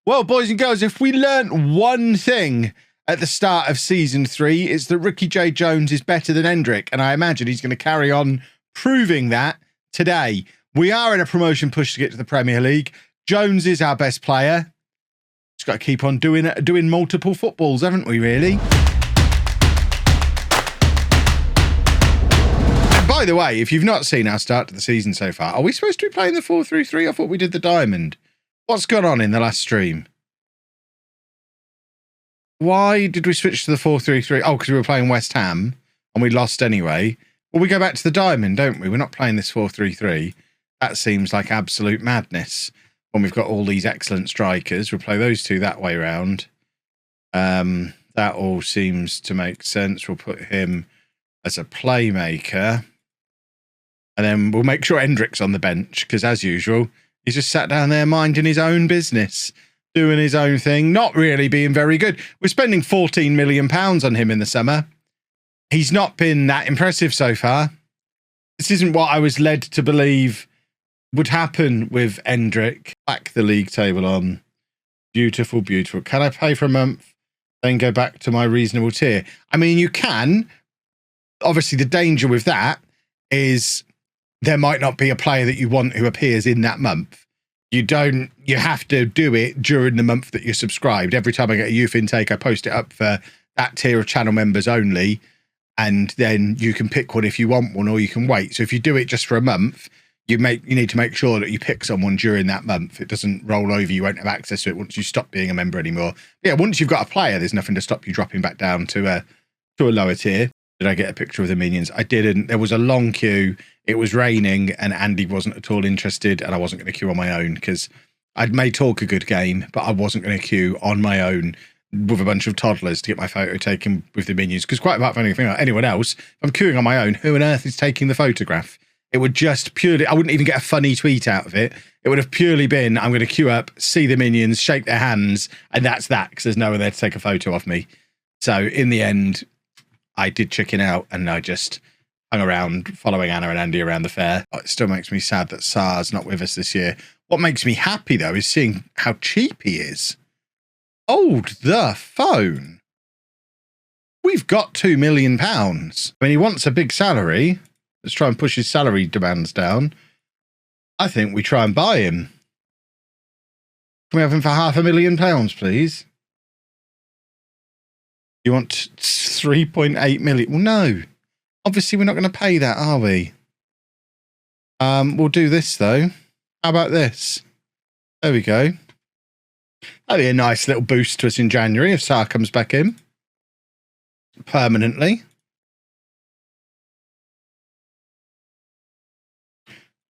Well, boys and girls, if we learnt one thing at the start of season 3, it's that Rookie J Jones is better than Hendrick, and I imagine he's going to carry on proving that today. We are in a promotion push to get to the Premier League. Jones is our best player. Just got to keep on doing multiple footballs, haven't we, really? And by the way, if you've not seen our start to the season so far, are we supposed to be playing the 4-3-3? I thought we did the diamond. What's gone on in the last stream? Why did we switch to the 4-3-3? Oh, because we were playing West Ham and we lost anyway. Well, we go back to the diamond, don't we? We're not playing this 4-3-3. That seems like absolute madness when we've got all these excellent strikers. We'll play those two that way round. That all seems to make sense. We'll put him as a playmaker. And then we'll make sure Hendrick's on the bench because, as usual, he's just sat down there minding his own business, doing his own thing, not really being very good. We're spending £14 million on him in the summer. He's not been that impressive so far. This isn't what I was led to believe would happen with Hendrick. Back the league table on. Beautiful, beautiful. Can I pay for a month, then go back to my reasonable tier? I mean, you can. Obviously, the danger with that is there might not be a player that you want who appears in that month. You have to do it during the month that you're subscribed. Every time I get a youth intake, I post it up for that tier of channel members only. And then you can pick one if you want one, or you can wait. So if you do it just for a month, you need to make sure that you pick someone during that month. It doesn't roll over. You won't have access to it once you stop being a member anymore. Yeah, once you've got a player, there's nothing to stop you dropping back down to a lower tier. Did I get a picture of the minions? I didn't. There was a long queue. It was raining and Andy wasn't at all interested, and I wasn't going to queue on my own because I'd made talk a good game, but I wasn't going to queue on my own with a bunch of toddlers to get my photo taken with the minions. Because quite apart from anyone else, if I'm queuing on my own, who on earth is taking the photograph? It would just purely, I wouldn't even get a funny tweet out of it. It would have purely been, I'm going to queue up, see the minions, shake their hands, and that's that, because there's no one there to take a photo of me. So in the end, I did chicken out and I just hung around following Anna and Andy around the fair. It still makes me sad that Sar's not with us this year. What makes me happy, though, is seeing how cheap he is. Hold the phone. We've got £2 million. I mean, he wants a big salary. Let's try and push his salary demands down. I think we try and buy him. Can we have him for £500,000, please? You want 3.8 million? Well, no. Obviously, we're not going to pay that, are we? We'll do this, though. How about this? There we go. That'd be a nice little boost to us in January if Sar comes back in. Permanently.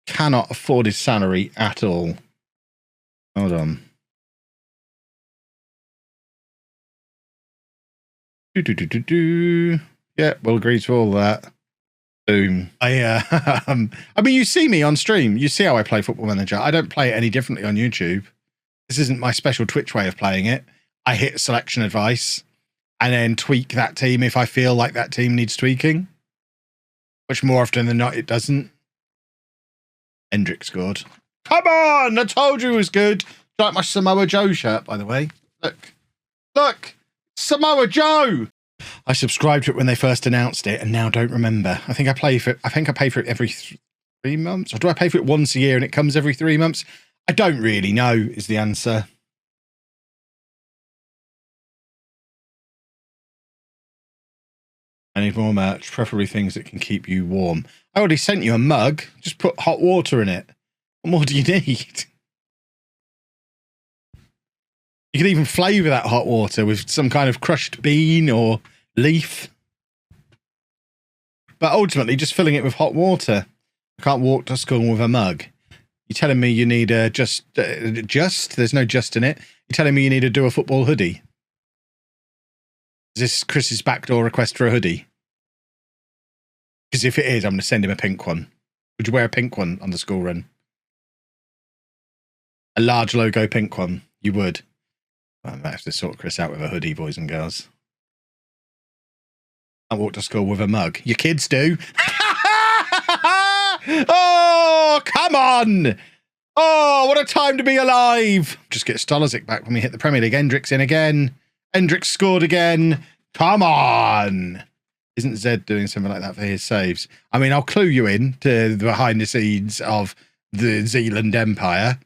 Cannot afford his salary at all. Hold on. Yeah, we'll agree to all that. Boom. I mean, you see me on stream. You see how I play Football Manager. I don't play it any differently on YouTube. This isn't my special Twitch way of playing it. I hit selection advice and then tweak that team if I feel like that team needs tweaking. Which more often than not, it doesn't. Hendrick scored. Come on! I told you it was good. Do you like my Samoa Joe shirt, by the way? Look. Look! Samoa Joe! I subscribed to it when they first announced it and now don't remember. I think I pay for it every 3 months. Or do I pay for it once a year and it comes every 3 months? I don't really know is the answer. I need more merch, preferably things that can keep you warm. I already sent you a mug. Just put hot water in it. What more do you need? You could even flavour that hot water with some kind of crushed bean or leaf. But ultimately, just filling it with hot water. I can't walk to school with a mug. You're telling me you need a just? There's no just in it. You're telling me you need to do a football hoodie. Is this Chris's backdoor request for a hoodie? Because if it is, I'm going to send him a pink one. Would you wear a pink one on the school run? A large logo pink one. You would. I might have to sort Chris out with a hoodie, boys and girls. I walk to school with a mug. Your kids do. Oh, come on. Oh, what a time to be alive. Just get Stolazic back when we hit the Premier League. Endrick's in again. Endrick scored again. Come on. Isn't Zed doing something like that for his saves? I mean, I'll clue you in to the behind the scenes of the Zealand Empire.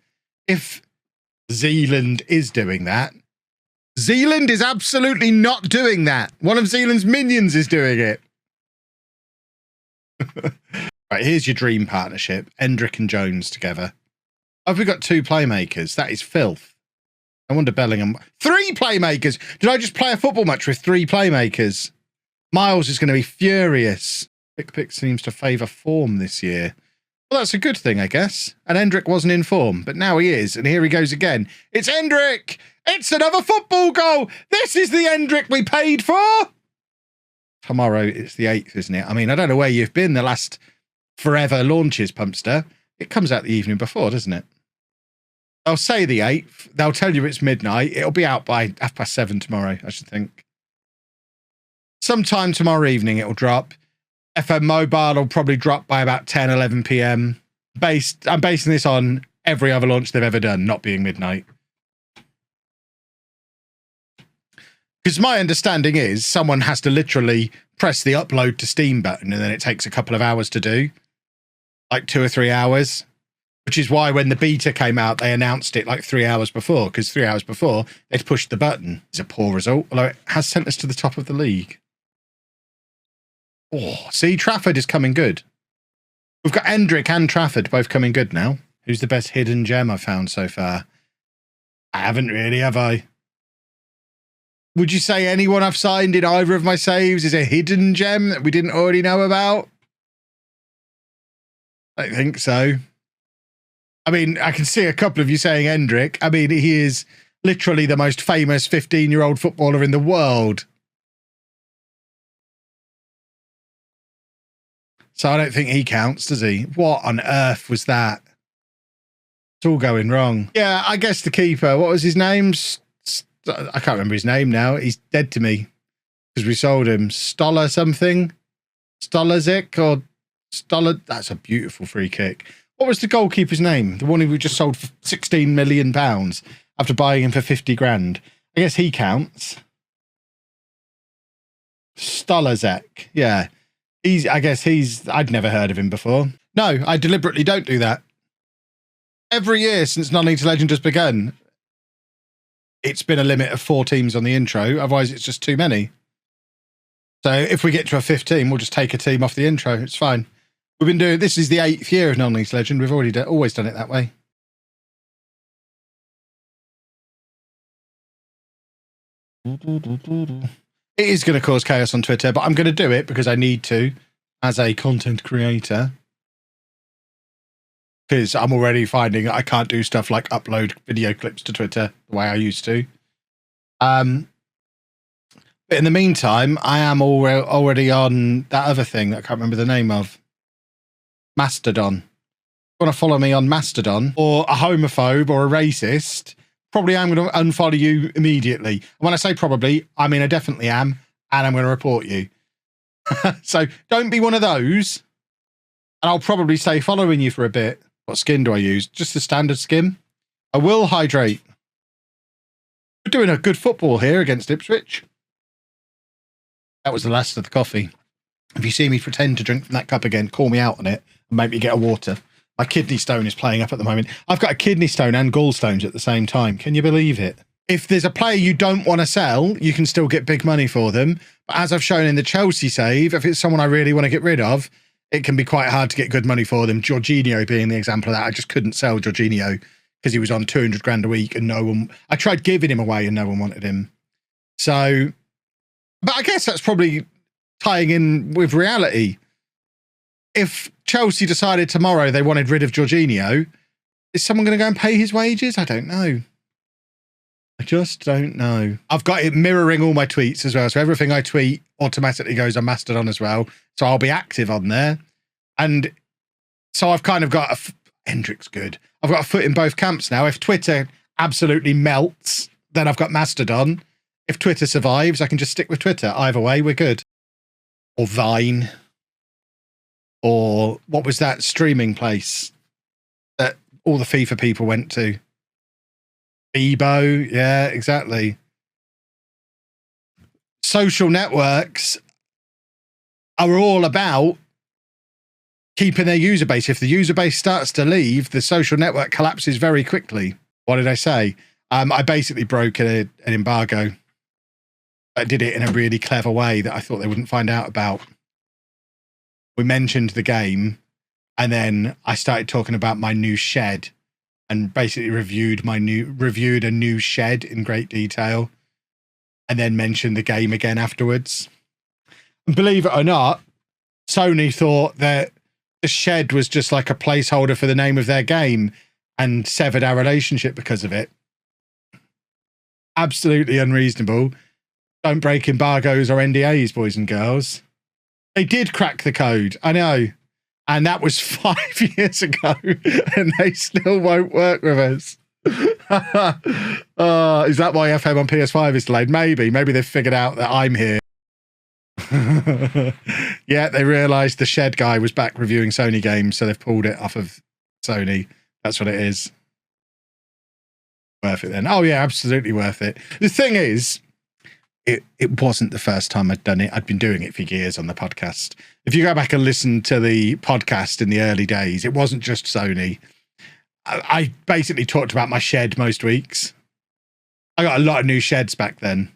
If Zealand is doing that, Zealand is absolutely not doing that. One of Zealand's minions is doing it. Right, here's your dream partnership. Endrick and Jones together. Oh, have we got 2 playmakers? That is filth. I wonder Bellingham. 3 playmakers! Did I just play a football match with 3 playmakers? Miles is going to be furious. Pick seems to favour form this year. Well, that's a good thing, I guess. And Endrick wasn't in form, but now he is. And here he goes again. It's Endrick! It's another football goal! This is the Endrick we paid for! Tomorrow, it's the 8th, isn't it? I mean, I don't know where you've been the last forever launches, Pumpster. It comes out the evening before, doesn't it? They'll say the 8th. They'll tell you it's midnight. It'll be out by 7:30 tomorrow, I should think. Sometime tomorrow evening it'll drop. FM Mobile will probably drop by about 10, 11 p.m. I'm basing this on every other launch they've ever done, not being midnight. Because my understanding is someone has to literally press the upload to Steam button and then it takes a couple of hours to do. Like 2 or 3 hours. Which is why when the beta came out, they announced it like 3 hours before. Because 3 hours before, they'd pushed the button. It's a poor result, although it has sent us to the top of the league. Oh, see, Trafford is coming good. We've got Endrick and Trafford both coming good now. Who's the best hidden gem I've found so far? I haven't really, have I? Would you say anyone I've signed in either of my saves is a hidden gem that we didn't already know about? I don't think so. I mean, I can see a couple of you saying Endrick. I mean, he is literally the most famous 15-year-old footballer in the world. So I don't think he counts, does he? What on earth was that? It's all going wrong. Yeah, I guess the keeper. What was his name? I can't remember his name now. He's dead to me because we sold him. Stoller something? Stolazic or Stoller? That's a beautiful free kick. What was the goalkeeper's name? The one who we just sold for £16 million after buying him for 50 grand. I guess he counts. Stolazic. Yeah. I'd never heard of him before. No, I deliberately don't do that. Every year since Non-League to Legend has begun, it's been a limit of 4 teams on the intro. Otherwise, it's just too many. So if we get to a 5th team, we'll just take a team off the intro. It's fine. We've been doing, this is the 8th year of Non-League to Legend. We've already always done it that way. It is going to cause chaos on Twitter, but I'm going to do it because I need to as a content creator. Because I'm already finding I can't do stuff like upload video clips to Twitter the way I used to. But in the meantime, I am already on that other thing that I can't remember the name of. Mastodon. If you want to follow me on Mastodon or a homophobe or a racist, probably I'm going to unfollow you immediately. And when I say probably, I mean I definitely am, and I'm going to report you. So don't be one of those, and I'll probably stay following you for a bit. What skin do I use? Just the standard skin. I will hydrate. We're doing a good football here against Ipswich. That was the last of the coffee. If you see me pretend to drink from that cup again, call me out on it and make me get a water. My kidney stone is playing up at the moment. I've got a kidney stone and gallstones at the same time. Can you believe it? If there's a player you don't want to sell, you can still get big money for them. But as I've shown in the Chelsea save, if it's someone I really want to get rid of, it can be quite hard to get good money for them. Jorginho being the example of that. I just couldn't sell Jorginho because he was on 200 grand a week and no one... I tried giving him away and no one wanted him. So... But I guess that's probably tying in with reality. If Chelsea decided tomorrow they wanted rid of Jorginho, is someone going to go and pay his wages? I don't know. I just don't know. I've got it mirroring all my tweets as well. So everything I tweet automatically goes on Mastodon as well. So I'll be active on there. And so I've kind of got Hendrick's good. I've got a foot in both camps now. If Twitter absolutely melts, then I've got Mastodon. If Twitter survives, I can just stick with Twitter. Either way, we're good. Or Vine. Or what was that streaming place that all the FIFA people went to. Bebo, yeah, exactly. Social networks are all about keeping their user base. If the user base starts to leave, the social network collapses very quickly. What did I say? I basically broke an embargo. I did it in a really clever way that I thought they wouldn't find out about. We mentioned the game, and then I started talking about my new shed, and basically reviewed a new shed in great detail, and then mentioned the game again afterwards. And believe it or not, Sony thought that the shed was just like a placeholder for the name of their game and severed our relationship because of it. Absolutely unreasonable. Don't break embargoes or NDAs, boys and girls. They did crack the code, I know. And that was 5 years ago, and they still won't work with us. Is that why FM on PS5 is delayed? Maybe they've figured out that I'm here. Yeah, they realised the shed guy was back reviewing Sony games, so they've pulled it off of Sony. That's what it is. Worth it then. Oh yeah, absolutely worth it. The thing is, it wasn't the first time I'd done it. I'd been doing it for years on the podcast. If you go back and listen to the podcast in the early days, it wasn't just Sony. I basically talked about my shed most weeks. I got a lot of new sheds back then.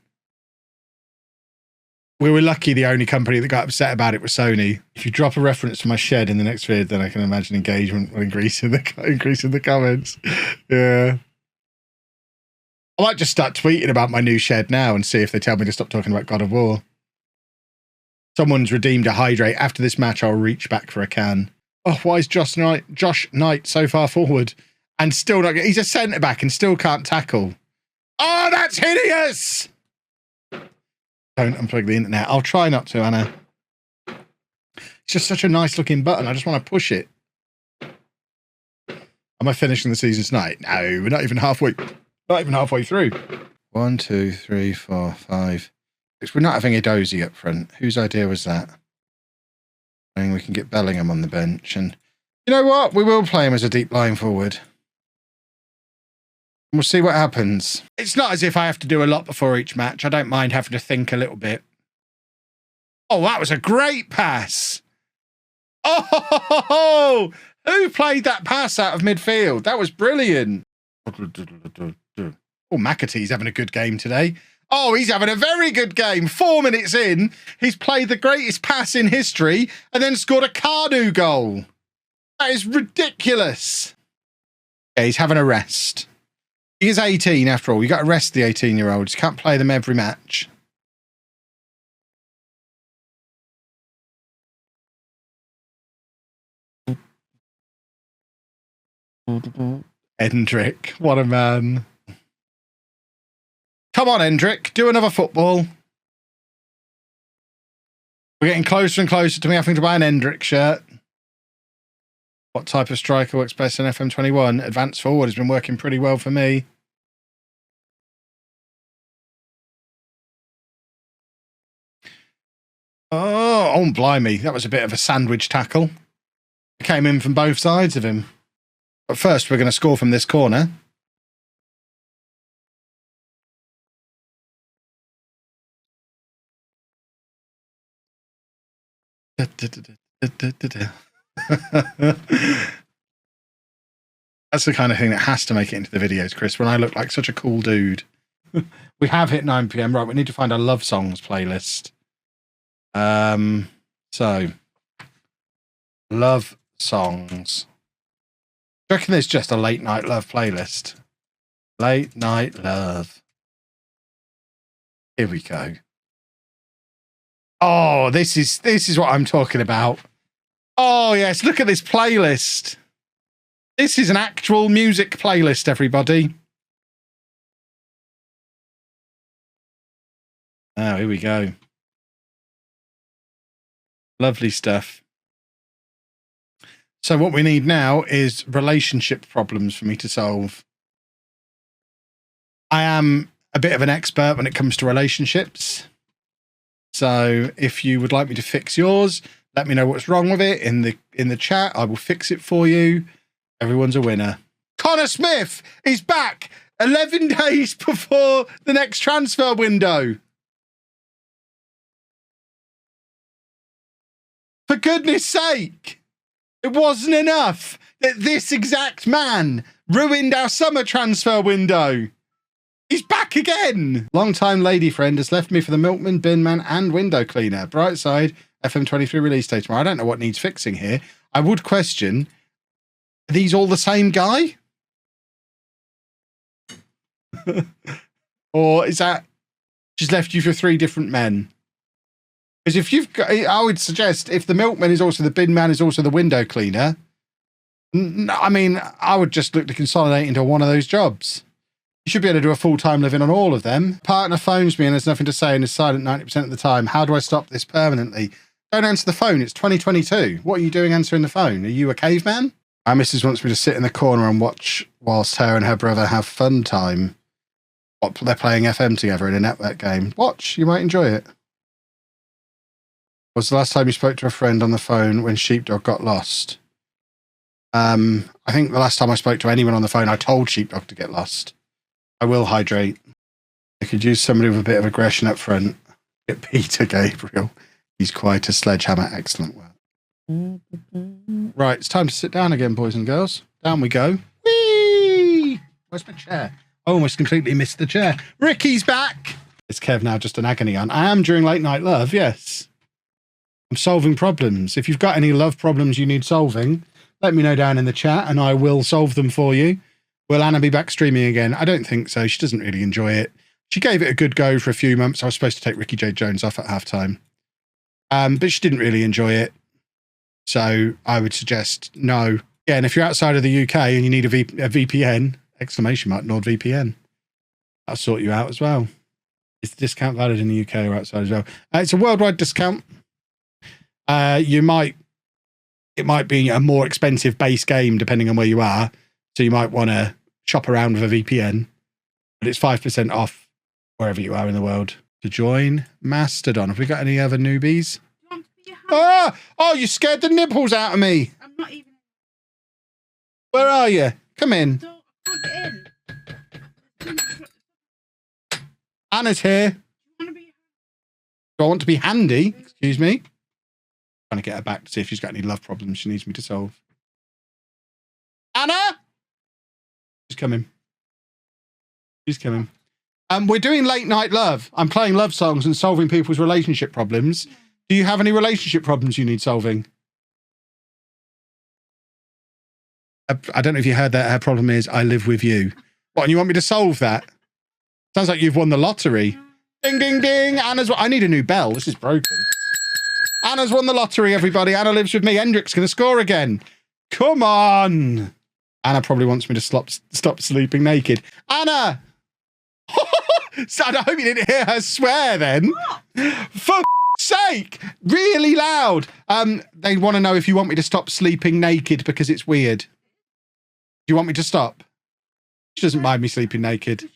We were lucky the only company that got upset about it was Sony. If you drop a reference to my shed in the next vid, then I can imagine engagement will increase in the comments. Yeah. I might just start tweeting about my new shed now and see if they tell me to stop talking about God of War. Someone's redeemed a hydrate. After this match, I'll reach back for a can. Oh, why is Josh Knight so far forward and still not? He's a centre back and still can't tackle. Oh, that's hideous! Don't unplug the internet. I'll try not to, Anna. It's just such a nice looking button. I just want to push it. Am I finishing the season tonight? No, we're not even halfway. Not even halfway through. 1, 2, 3, 4, 5. We're not having a dozy up front. Whose idea was that? I mean, we can get Bellingham on the bench, and you know what? We will play him as a deep line forward. We'll see what happens. It's not as if I have to do a lot before each match. I don't mind having to think a little bit. Oh, that was a great pass. Oh, who played that pass out of midfield? That was brilliant. Oh, McAtee's having a good game today. Oh, he's having a very good game. 4 minutes in, he's played the greatest pass in history and then scored a Cardew goal. That is ridiculous. Yeah, he's having a rest. He is 18 after all. You got to rest the 18-year-olds. You can't play them every match. Hendrick, what a man. Come on, Hendrick, do another football. We're getting closer and closer to me having to buy an Hendrick shirt. What type of striker works best in FM21? Advanced forward has been working pretty well for me. Oh, blimey. That was a bit of a sandwich tackle. I came in from both sides of him. But first, we're going to score from this corner. That's the kind of thing that has to make it into the videos, Chris, when I look like such a cool dude. We have hit 9 PM. Right, we need to find our love songs playlist. So, love songs. I reckon there's just a late night love playlist. Late night love. Here we go. Oh, this is what I'm talking about. Oh yes, look at this playlist. This is an actual music playlist, everybody. Oh, here we go. Lovely stuff. So what we need now is relationship problems for me to solve. I am a bit of an expert when it comes to relationships. So if you would like me to fix yours, let me know what's wrong with it in the chat. I will fix it for you. Everyone's a winner. Connor Smith is back 11 days before the next transfer window. For goodness sake, it wasn't enough that this exact man ruined our summer transfer window. He's back again. Long-time lady friend has left me for the milkman, bin man and window cleaner. Brightside, FM23 release day tomorrow. I don't know what needs fixing here. I would question, are these all the same guy? Or is that she's left you for 3 different men? Because if you've got, I would suggest if the milkman is also the bin man is also the window cleaner, I mean, I would just look to consolidate into one of those jobs. You should be able to do a full-time living on all of them. Partner phones me and there's nothing to say and is silent 90% of the time. How do I stop this permanently? Don't answer the phone. It's 2022. What are you doing answering the phone? Are you a caveman? Our missus wants me to sit in the corner and watch whilst her and her brother have fun time. They're playing FM together in a network game. Watch. You might enjoy it. Was the last time you spoke to a friend on the phone when Sheepdog got lost? I think the last time I spoke to anyone on the phone, I told Sheepdog to get lost. I will hydrate. I could use somebody with a bit of aggression up front. Get Peter Gabriel. He's quite a sledgehammer. Excellent work. Right, it's time to sit down again, boys and girls. Down we go. Whee! Where's my chair? I almost completely missed the chair. Ricky's back. Is Kev now just an agony aunt? I am during late night love, yes. I'm solving problems. If you've got any love problems you need solving, let me know down in the chat and I will solve them for you. Will Anna be back streaming again? I don't think so. She doesn't really enjoy it. She gave it a good go for a few months. I was supposed to take Ricky J. Jones off at halftime. But she didn't really enjoy it. So I would suggest no. Yeah, and if you're outside of the UK and you need a VPN, exclamation mark, NordVPN, I'll sort you out as well. Is the discount valid in the UK or outside as well? It's a worldwide discount. It might be a more expensive base game depending on where you are. So you might want to shop around with a VPN, but it's 5% off wherever you are in the world. To join Mastodon. Have we got any other newbies? Oh, you scared the nipples out of me. I'm not even. Where are you? Come in. I can't get in. Anna's here. Do I want to be handy? Excuse me. Trying to get her back to see if she's got any love problems she needs me to solve. Anna? She's coming. She's coming. We're doing late night love. I'm playing love songs and solving people's relationship problems. Do you have any relationship problems you need solving? I don't know if you heard that. Her problem is I live with you. What, and you want me to solve that? Sounds like you've won the lottery. Ding, ding, ding. Anna's. I need a new bell. This is broken. Anna's won the lottery, everybody. Anna lives with me. Hendrik's going to score again. Come on. Anna probably wants me to stop sleeping naked. Anna! So I hope you didn't hear her swear then. For sake! Really loud. They want to know if you want me to stop sleeping naked because it's weird. Do you want me to stop? She doesn't mind me sleeping naked.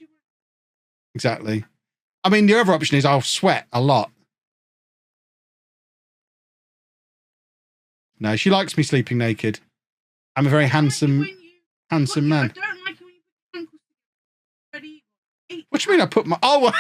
Exactly. I mean, the other option is I'll sweat a lot. No, she likes me sleeping naked. I'm a very handsome man. I don't like it when you put your ankles together. What do you mean I put my... Oh,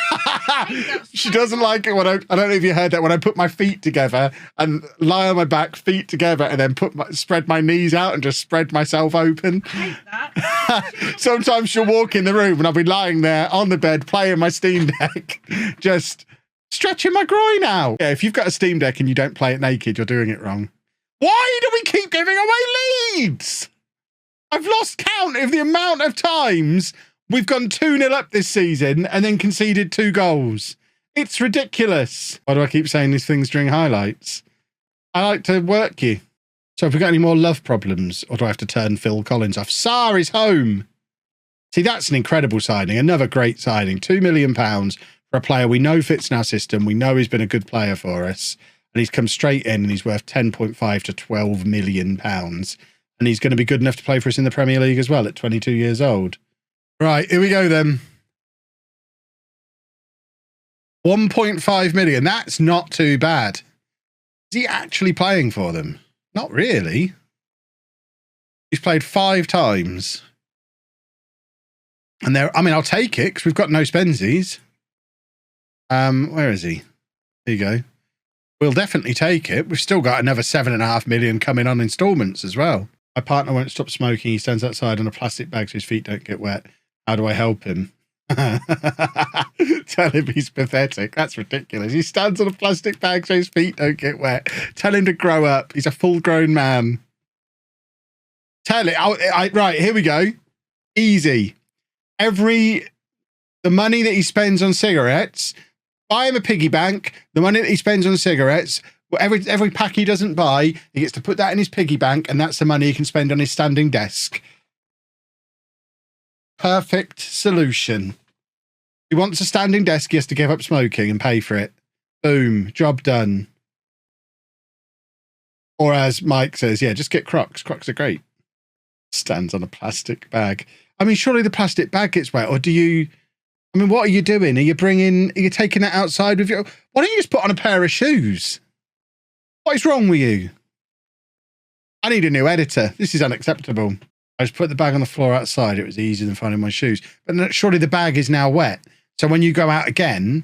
she doesn't like it when I don't know if you heard that, when I put my feet together and lie on my back, feet together, and then spread my knees out and just spread myself open. I hate that. Sometimes she'll walk in the room and I'll be lying there on the bed playing my Steam Deck, just stretching my groin out. Yeah, if you've got a Steam Deck and you don't play it naked, you're doing it wrong. Why do we keep giving away leads? I've lost count of the amount of times we've gone 2-0 up this season and then conceded 2 goals. It's ridiculous. Why do I keep saying these things during highlights? I like to work you. So have we got any more love problems, or do I have to turn Phil Collins off? Sarr is home. See, that's an incredible signing. Another great signing. £2 million for a player we know fits in our system. We know he's been a good player for us. And he's come straight in and he's worth 10.5 to £12 million. And he's going to be good enough to play for us in the Premier League as well at 22 years old. Right, here we go then. 1.5 million. That's not too bad. Is he actually playing for them? Not really. He's played 5 times. And there, I mean, I'll take it because we've got no spensies. Where is he? There you go. We'll definitely take it. We've still got another 7.5 million coming on installments as well. My partner won't stop smoking. He stands outside on a plastic bag so his feet don't get wet. How do I help him? Tell him he's pathetic. That's ridiculous. He stands on a plastic bag so his feet don't get wet. Tell him to grow up. He's a full-grown man. Tell it. Right, here we go. Easy. The money that he spends on cigarettes, buy him a piggy bank. The money that he spends on cigarettes, every pack he doesn't buy, he gets to put that in his piggy bank, and that's the money he can spend on his standing desk. Perfect solution. He wants a standing desk, he has to give up smoking and pay for it. Boom, job done. Or as Mike says, yeah, just get Crocs. Crocs are great. Stands on a plastic bag. I mean, surely the plastic bag gets wet, or do you... I mean, what are you doing? Are you taking that outside with you? Why don't you just put on a pair of shoes? What is wrong with you? I need a new editor. This is unacceptable. I just put the bag on the floor outside. It was easier than finding my shoes. But surely the bag is now wet. So when you go out again,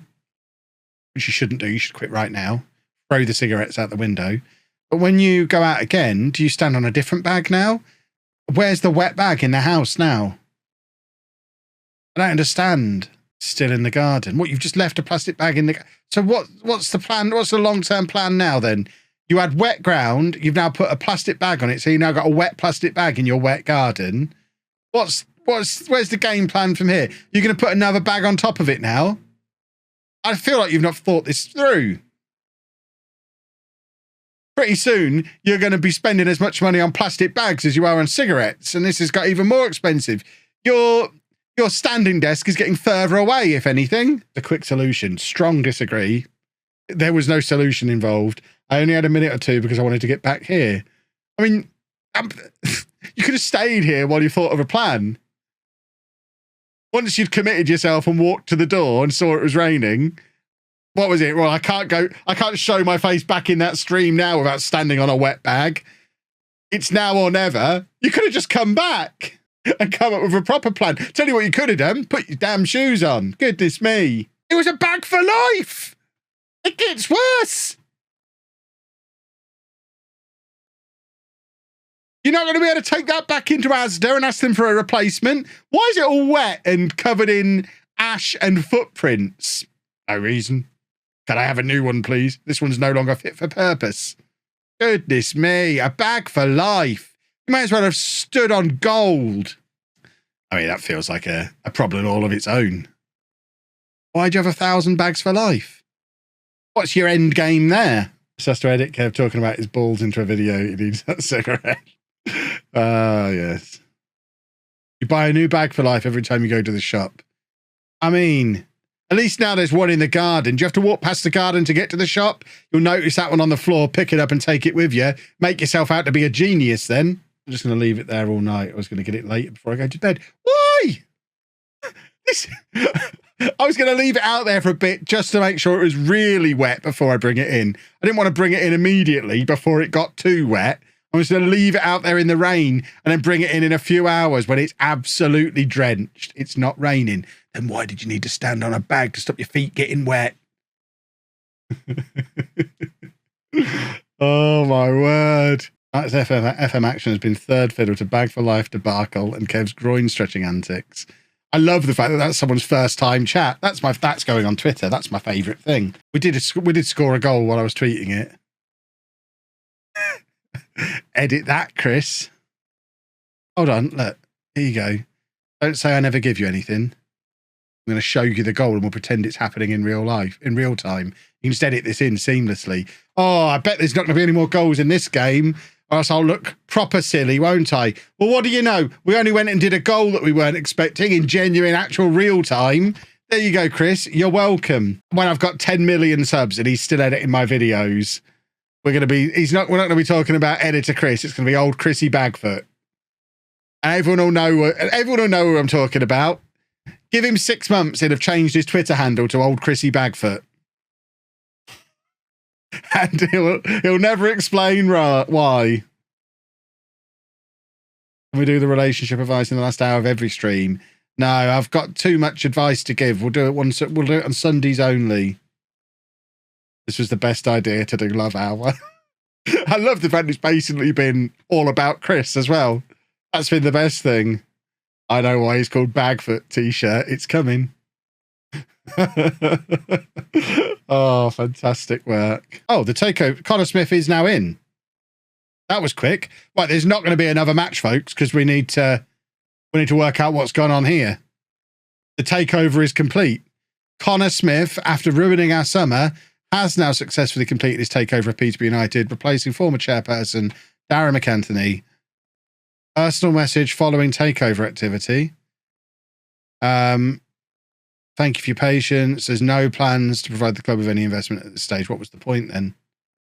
which you shouldn't do, you should quit right now, throw the cigarettes out the window. But when you go out again, do you stand on a different bag now? Where's the wet bag in the house now? I don't understand. Still in the garden. What, you've just left a plastic bag in the... So what's the plan? What's the long-term plan now then? You had wet ground. You've now put a plastic bag on it. So you now got a wet plastic bag in your wet garden. Where's the game plan from here? You're going to put another bag on top of it now? I feel like you've not thought this through. Pretty soon, you're going to be spending as much money on plastic bags as you are on cigarettes. And this has got even more expensive. Your standing desk is getting further away, if anything. The quick solution. Strong disagree. There was no solution involved. I only had a minute or two because I wanted to get back here. I mean, you could have stayed here while you thought of a plan. Once you'd committed yourself and walked to the door and saw it was raining, what was it? Well, I can't show my face back in that stream now without standing on a wet bag. It's now or never. You could have just come back and come up with a proper plan. Tell you what you could have done. Put your damn shoes on. Goodness me. It was a bag for life. It gets worse. You're not going to be able to take that back into Asda and ask them for a replacement. Why is it all wet and covered in ash and footprints? No reason. Can I have a new one, please? This one's no longer fit for purpose. Goodness me. A bag for life. You may as well have stood on gold. I mean, that feels like a problem all of its own. Why'd you have 1,000 bags for life? What's your end game there? Just to edit Kev talking about his balls into a video. He needs that cigarette. Yes. You buy a new bag for life every time you go to the shop. I mean, at least now there's one in the garden. Do you have to walk past the garden to get to the shop? You'll notice that one on the floor, pick it up and take it with you. Make yourself out to be a genius then. I'm just going to leave it there all night. I was going to get it later before I go to bed. Why? I was going to leave it out there for a bit just to make sure it was really wet before I bring it in. I didn't want to bring it in immediately before it got too wet. I was going to leave it out there in the rain and then bring it in a few hours when it's absolutely drenched. It's not raining. Then why did you need to stand on a bag to stop your feet getting wet? Oh, my word. That's FM Action has been third fiddle to Bag for Life debacle and Kev's groin stretching antics. I love the fact that that's someone's first time chat. That's going on Twitter. That's my favourite thing. We did score a goal while I was tweeting it. Edit that, Chris. Hold on, look. Here you go. Don't say I never give you anything. I'm going to show you the goal and we'll pretend it's happening in real life, in real time. You can just edit this in seamlessly. Oh, I bet there's not going to be any more goals in this game, or else I'll look proper silly, won't I? Well, what do you know? We only went and did a goal that we weren't expecting in genuine, actual real time. There you go, Chris. You're welcome. When I've got 10 million subs and he's still editing my videos, we're not going to be talking about editor Chris. It's going to be old Chrissy Bagfoot. And everyone will know who I'm talking about. Give him 6 months, he'll have changed his Twitter handle to old Chrissy Bagfoot. And he'll never explain why. We do the relationship advice in the last hour of every stream. No, I've got too much advice to give. We'll do it on Sundays only. This was the best idea to do Love Hour. I love the fact it's basically been all about Chris as well. That's been the best thing. I know why he's called Bagfoot T-shirt. It's coming. Oh, fantastic work. Oh, the takeover. Connor Smith is now in. That was quick. Right, there's not going to be another match, folks, because we need to work out what's gone on here. The takeover is complete. Connor Smith, after ruining our summer, has now successfully completed his takeover of Peterborough United, replacing former chairperson Darren McAnthony. Personal message following takeover activity. Thank you for your patience. There's no plans to provide the club with any investment at this stage. What was the point then?